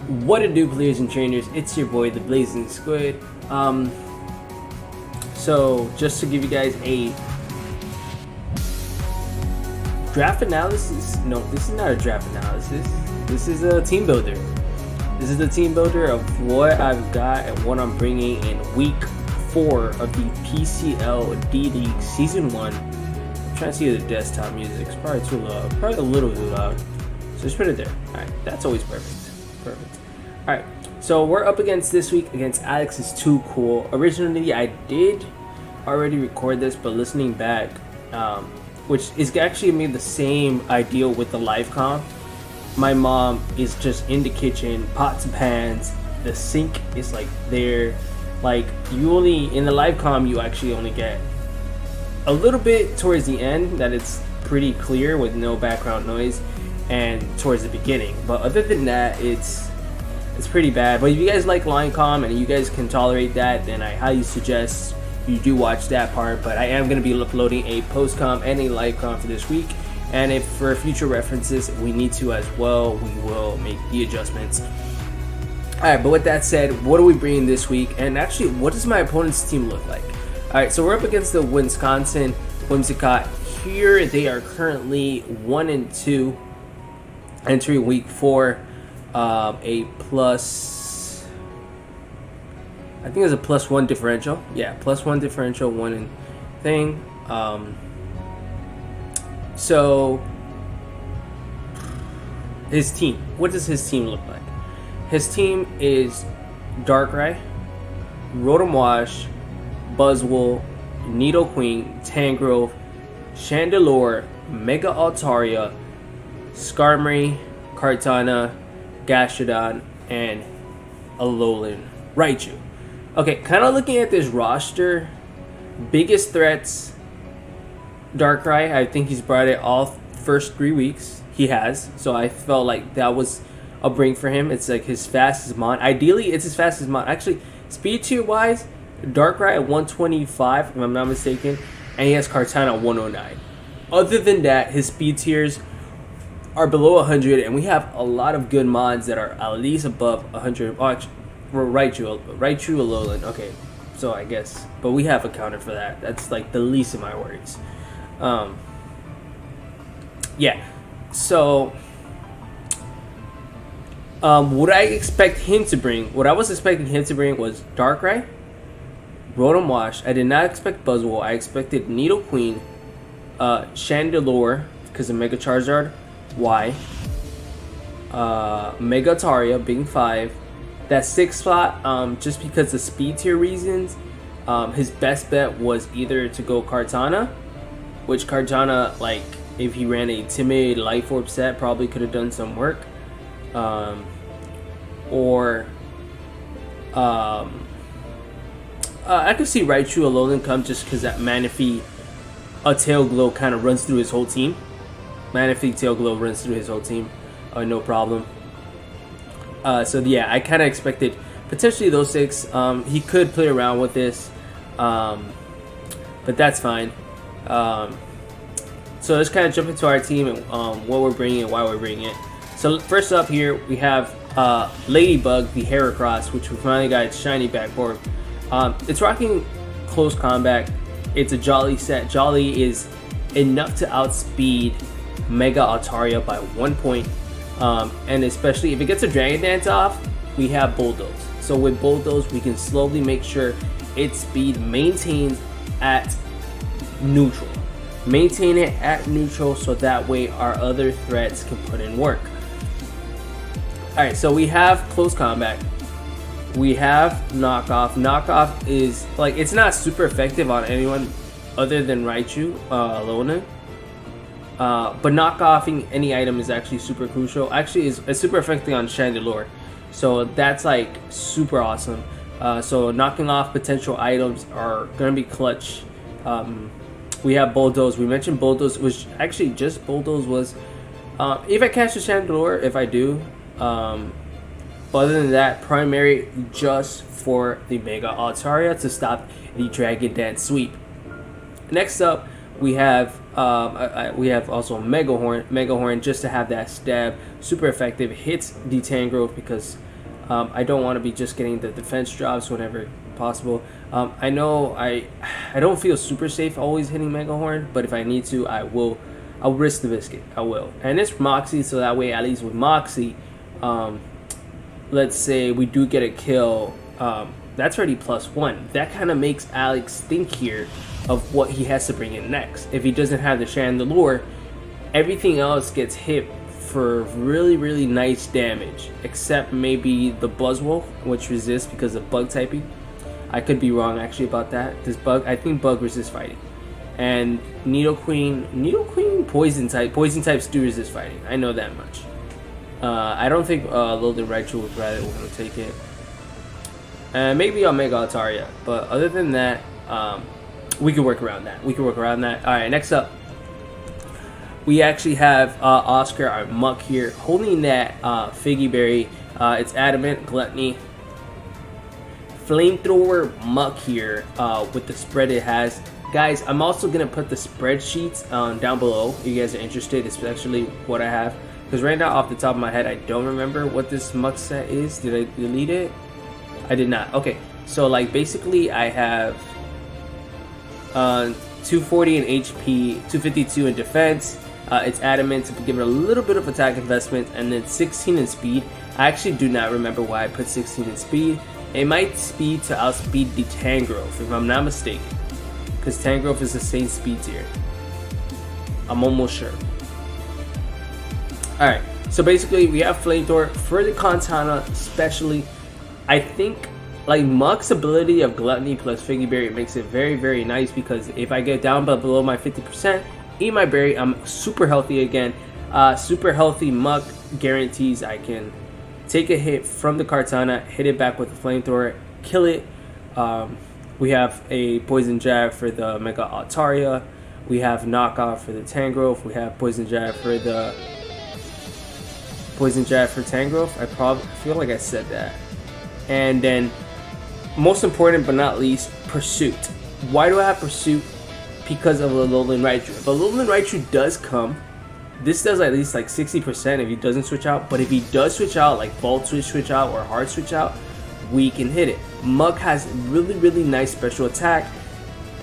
What it do, players and trainers? It's your boy, the Blazin Squid. So just to give you guys a draft analysis. No, this is not a draft analysis. This is a team builder. This is the team builder of what I've got and what I'm bringing in week 4 of the PCL D-League Season 1. I'm trying to see the desktop music. It's probably too loud. Probably a little too loud. So just put it there. Alright, that's always perfect. Perfect. Alright, so we're up against this week against Alex is Too Cool. Originally, I did already record this, but listening back, which is actually made the same idea with the live comp. My mom is just in the kitchen, pots and pans. The sink is like there. Like you only in the live comm, you actually only get a little bit towards the end that it's pretty clear with no background noise, and towards the beginning. But other than that, it's pretty bad. But if you guys like line comm and you guys can tolerate that, then I highly suggest you do watch that part. But I am going to be uploading a post comm and a live comm for this week. And if for future references we need to as well, we will make the adjustments. Alright, but with that said, what are we bringing this week? And actually, what does my opponent's team look like? Alright, so we're up against the Whimiscott. Here they are currently 1-2, entering week 4. A plus, I think it's a +1 differential. Yeah, +1 differential, one in thing. So his team, what does his team look like? His team is Darkrai, Rotom Wash, Buzzwole, Nidoqueen, Tangrowth, Chandelure, Mega Altaria, Skarmory, Kartana, Gastrodon, and Alolan Raichu. Okay, kind of looking at this roster, biggest threats, Darkrai. I think he's brought it all first 3 weeks. He has, so I felt like that was a bring for him. It's like his fastest mon. Ideally, it's his fastest mon. Actually, speed tier wise, Darkrai at 125, if I'm not mistaken, and he has Kartana at 109. Other than that, his speed tiers are below 100, and we have a lot of good mods that are at least above 100. Oh, actually, Raichu Alolan. Okay, so I guess, but we have accounted for that. That's like the least of my worries. Yeah. So, what I expect him to bring, what I was expecting him to bring was Darkrai, Rotom Wash. I did not expect Buzzwole. I expected Nidoqueen, Chandelure because of Mega Charizard. Why? Mega Altaria being 5. That 6th spot, just because of speed tier reasons, his best bet was either to go Kartana, which Kartana, like, if he ran a timid Life Orb set, probably could have done some work. Or I could see Raichu Alolan come just because that Manaphy, a Tail Glow kind of runs through his whole team. Manaphy Tail Glow runs through his whole team, no problem. So yeah, I kind of expected potentially those 6. He could play around with this, but that's fine. So let's kind of jump into our team and what we're bringing and why we're bringing it. So first up here we have Ladybug, the Heracross, which we finally got its shiny backboard. It's rocking close combat. It's a Jolly set. Jolly is enough to outspeed Mega Altaria by 1 point, and especially if it gets a Dragon Dance off, we have Bulldoze. So with Bulldoze, we can slowly make sure its speed maintains at neutral. Maintain it at neutral so that way our other threats can put in work. Alright, so we have close combat. We have knockoff. Knockoff is like, it's not super effective on anyone other than Raichu Alolan. But knockoffing any item is actually super crucial. Actually, it's super effective on Chandelure. So that's like super awesome. So knocking off potential items are going to be clutch. We have Bulldoze. We mentioned Bulldoze, which actually just Bulldoze was, if I catch the Chandelure, if I do. But other than that, primary just for the Mega Altaria to stop the Dragon Dance sweep. Next up, we have also Mega Horn just to have that stab, super effective, hits the Tangrowth because I don't want to be just getting the defense drops whenever possible. I know I don't feel super safe always hitting Mega Horn, but if I need to, I will. I'll risk the biscuit. I will. And it's Moxie, so that way, at least with Moxie, let's say we do get a kill, that's already +1. That kind of makes Alex think here of what he has to bring in next. If he doesn't have the Chandelure, everything else gets hit for really, really nice damage, except maybe the Buzzwolf, which resists because of bug typing. I could be wrong actually about that. This bug, I think bug resists fighting. And Nidoqueen poison types do resist fighting. I know that much. I don't think Loaded Raichu would rather want to take it. Maybe I'll make Altaria, but other than that, we can work around that. Alright, next up, we actually have Oscar, our Muck here, holding that Figgy Berry. It's Adamant, Gluttony, Flamethrower, Muck here with the spread it has. Guys, I'm also going to put the spreadsheets down below if you guys are interested, especially what I have. Because right now, off the top of my head, I don't remember what this Muck set is. Did I delete it? I did not. Okay, so like basically I have 240 in HP, 252 in defense. It's Adamant to give it a little bit of attack investment, and then 16 in speed. I actually do not remember why I put 16 in speed. It might speed to outspeed the Tangrowth, if I'm not mistaken. Because Tangrowth is the same speed tier. I'm almost sure. Alright, so basically we have Flamethrower for the Katana, especially. I think like Muck's ability of Gluttony plus Figgy Berry makes it very, very nice, because if I get down below my 50%, eat my berry, I'm super healthy again. Super healthy Muck guarantees I can take a hit from the Katana, hit it back with the Flamethrower, kill it. We have a Poison Jab for the Mega Altaria. We have Knockoff for the Tangrowth. We have Poison Jab for the Tangrowth. I feel like I said that. And then, most important but not least, Pursuit. Why do I have Pursuit? Because of the Alolan Raichu. If Alolan Raichu does come, this does at least like 60% if he doesn't switch out. But if he does switch out, like Volt switch out or Hard switch out, we can hit it. Muck has really, really nice special attack.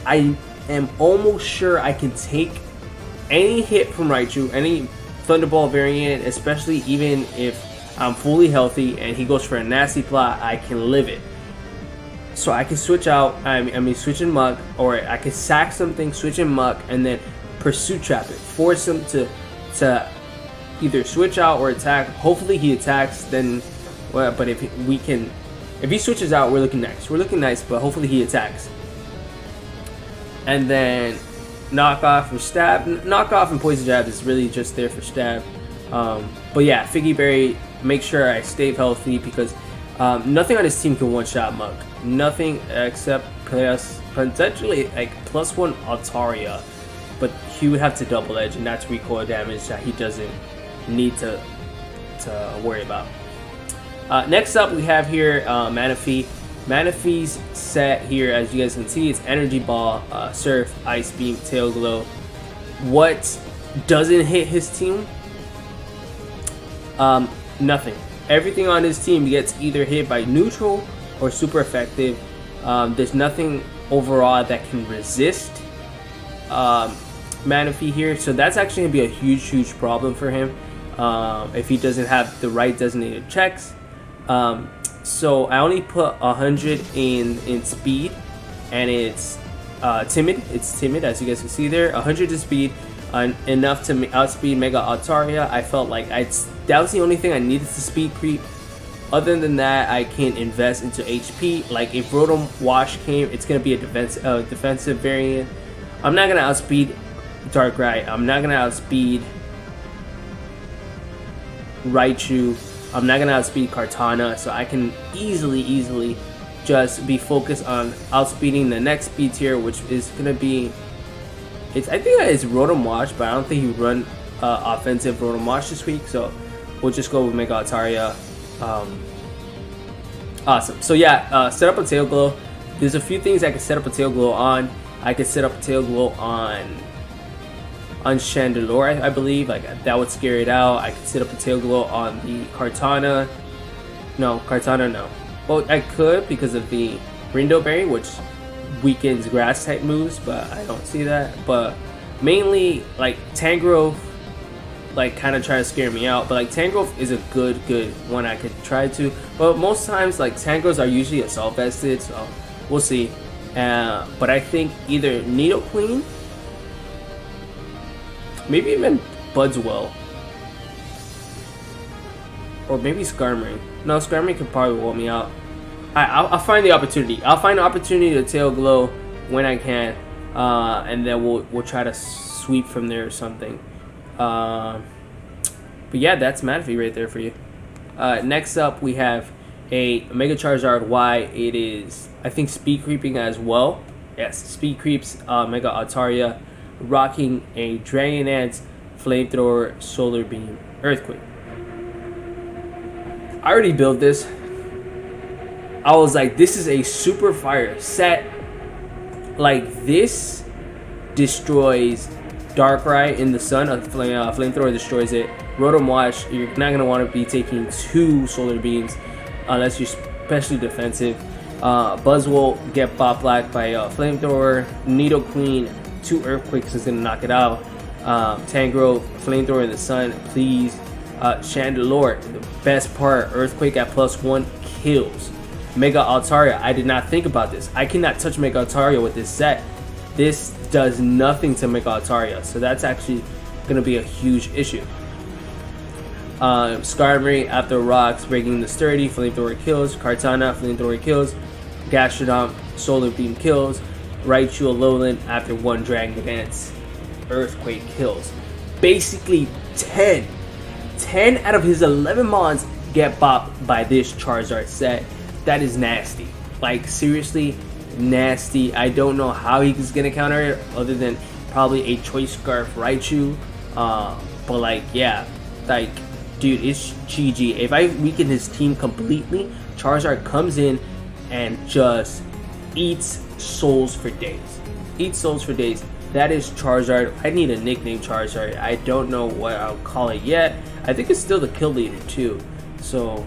I am almost sure I can take any hit from Raichu, any Thunderball variant, especially even if I'm fully healthy and he goes for a nasty plot, I can live it. So I can switch out, I mean switch in Muck, or I can sack something, switch in Muck, and then Pursuit Trap it. Force him to either switch out or attack. Hopefully he attacks, then, well, but if he switches out, we're looking nice. We're looking nice, but hopefully he attacks. And then Knockoff for Stab. Knockoff and Poison Jab is really just there for Stab. But yeah, Figgy Berry, make sure I stay healthy, because nothing on his team can one-shot Muck. Nothing except potentially like +1 Altaria. But he would have to double edge, and that's recoil damage that he doesn't need to worry about. Next up, we have here Manaphy. Manaphy's set here, as you guys can see, it's Energy Ball, Surf, Ice Beam, Tail Glow. What doesn't hit his team? Nothing. Everything on his team gets either hit by neutral or super effective. There's nothing overall that can resist Manaphy here, so that's actually gonna be a huge problem for him if he doesn't have the right designated checks. So I only put 100 in speed, and it's timid. It's timid, as you guys can see there. 100 in speed, enough to outspeed Mega Altaria. I felt like that was the only thing I needed to speed creep. Other than that, I can invest into HP. Like if Rotom Wash came, it's gonna be a defensive variant. I'm not gonna outspeed Darkrai. I'm not gonna outspeed Raichu. I'm not gonna outspeed Kartana, so I can easily just be focused on outspeeding the next speed tier, which is gonna be. I think it's Rotom Wash, but I don't think he run offensive Rotom Wash this week, so we'll just go with Mega Altaria. Awesome. So yeah, set up a Tail Glow. There's a few things I can set up a Tail Glow on. I could set up a Tail Glow on Chandelure, I believe. Like that would scare it out. I could set up a Tail Glow on the Kartana. No, Kartana, no. Well, I could because of the Rindo Berry, which weakens grass type moves, but I don't see that. But mainly, like, Tangrowth, like, kind of try to scare me out. But, like, Tangrowth is a good one I could try to. But most times, like, Tangrowths are usually assault vested, so we'll see. But I think either Nidoqueen, maybe even Budswell, or maybe Skarmory. No, Skarmory could probably wall me out. I'll find the opportunity. I'll find the opportunity to Tail Glow when I can, and then we'll try to sweep from there or something. But yeah, that's Manaphy right there for you. Next up, we have a Mega Charizard Y. It is, I think, speed creeping as well. Yes, speed creeps. Mega Altaria, rocking a Dragon Dance, Flamethrower, Solar Beam, Earthquake. I already built this. I was like, this is a super fire set. Like, this destroys Darkrai in the sun. Flamethrower destroys it. Rotom Wash, you're not going to want to be taking 2 Solar Beams unless you're especially defensive. Buzzwole, get Bot Black by Flamethrower. Nidoqueen, 2 Earthquakes is going to knock it out. Tangrowth, Flamethrower in the sun, please. Chandelure, the best part, Earthquake at +1 kills. Mega Altaria, I did not think about this. I cannot touch Mega Altaria with this set. This does nothing to Mega Altaria, so that's actually going to be a huge issue. Skarmory, after rocks, breaking the sturdy, Flamethrower kills. Kartana, Flamethrower kills. Gastrodon, Solar Beam kills. Raichu, Alolan, after 1 Dragon Dance, Earthquake kills. Basically 10 out of his 11 mons get bopped by this Charizard set. That is nasty. Like, seriously nasty. I don't know how he's gonna counter it other than probably a Choice Scarf Raichu. But like, yeah, like, dude, it's GG. If I weaken his team completely, Charizard comes in and just eats souls for days. Eats souls for days. That is Charizard. I need a nickname Charizard. I don't know what I'll call it yet. I think it's still the kill leader too. So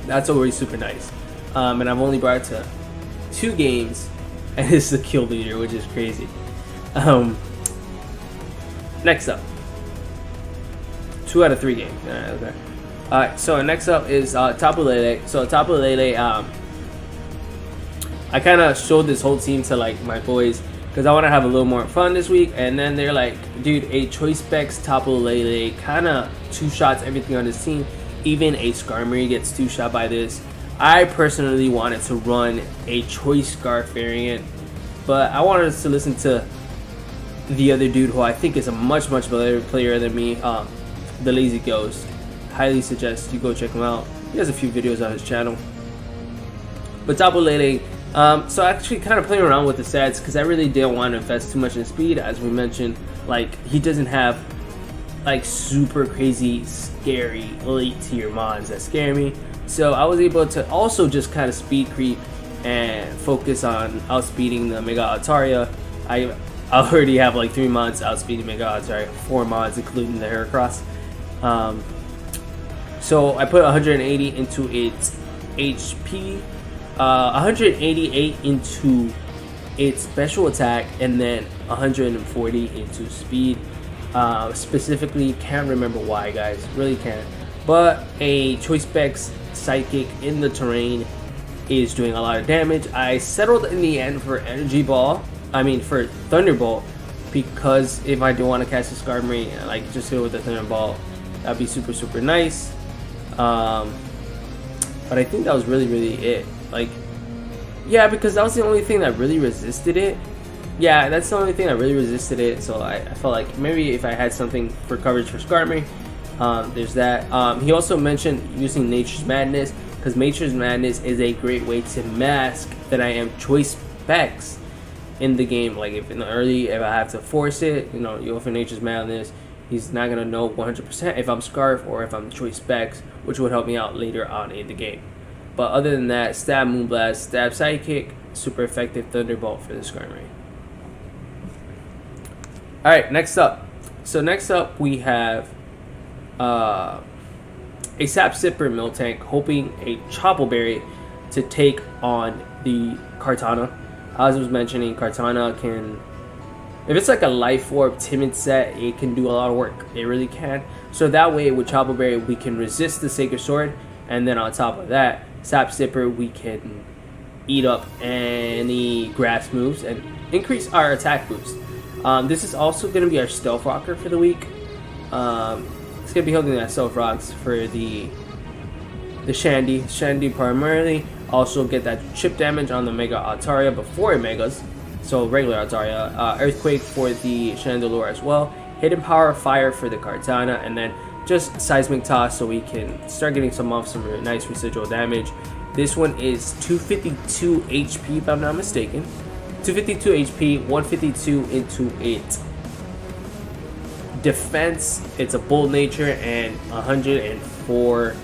that's always super nice. And I've only brought it to 2 games, and it's the kill leader, which is crazy. Next up, 2 out of 3 games. Alright, okay. Alright, so next up is Tapu Lele. So Tapu Lele, I kind of showed this whole team to like my boys because I want to have a little more fun this week, and then they're like, dude, a Choice Specs Tapu Lele kind of 2-shots everything on his team. Even a Skarmory gets 2-shot by this. I personally wanted to run a Choice Scarf variant, but I wanted to listen to the other dude who I think is a much better player than me, the Lazy Ghost. Highly suggest you go check him out. He has a few videos on his channel. But Tapu Lele, so actually kind of playing around with the stats because I really didn't want to invest too much in speed. As we mentioned, like, he doesn't have like super crazy scary elite tier mons that scare me. So I was able to also just kind of speed creep and focus on outspeeding the Mega Altaria. I already have like 3 mods outspeeding Mega Altaria, 4 mods including the Heracross. So I put 180 into its HP, 188 into its special attack, and then 140 into speed. Specifically, can't remember why, guys, really can't. But a Choice Specs Psychic in the terrain is doing a lot of damage. I settled in the end for for Thunderbolt, because if I do want to catch a Skarmory, like, just go with the Thunderbolt, that'd be super nice. But I think that was really it. Like, yeah, because that was the only thing that really resisted it. Yeah, that's the only thing that really resisted it. So I felt like maybe if I had something for coverage for Skarmory, there's that. He also mentioned using Nature's Madness, because Nature's Madness is a great way to mask that I am Choice Specs in the game. Like, if in the early, if I have to force it, you know, you go for Nature's Madness, he's not gonna know 100% if I'm Scarf or if I'm Choice Specs, which would help me out later on in the game. But other than that, Stab Moonblast, Stab Sidekick, super effective Thunderbolt for the Skarmory. Alright, next up. So next up we have a Sap Sipper Miltank, hoping a Choppleberry to take on the Kartana. As I was mentioning, Kartana can, if it's like a Life Orb Timid set, it can do a lot of work. It really can. So that way with Choppleberry, we can resist the Sacred Sword, and then on top of that, Sap Sipper, we can eat up any grass moves and increase our attack boost. This is also going to be our Stealth Rocker for the week. It's going to be holding that Stealth Rocks for the Shandy. Shandy primarily. Also get that chip damage on the Mega Altaria before it Megas. So regular Altaria. Earthquake for the Chandelure as well. Hidden Power Fire for the Kartana. And then just Seismic Toss so we can start getting some nice residual damage. This one is 252 HP if I'm not mistaken. 252 HP, 152 into it. Defense, it's a Bold Nature, and 104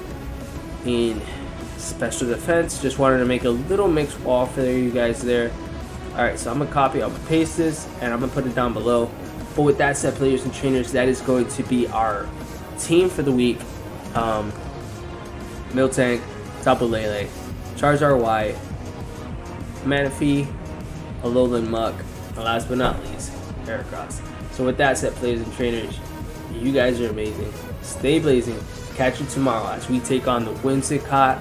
in special defense. Just wanted to make a little mix wall for you guys there. Alright, so I'm going to copy, I'm going to paste this, and I'm going to put it down below. But with that said, players and trainers, that is going to be our team for the week. Miltank, Tapu Lele, Charizard Y, Manaphy, Alolan Muck, and last but not least, Heracross. So with that said, players and trainers, you guys are amazing. Stay blazing. Catch you tomorrow as we take on the Whimiscott.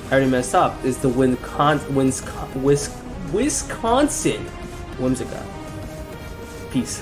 I already messed up. It's the Wisconsin Whimiscott. Peace.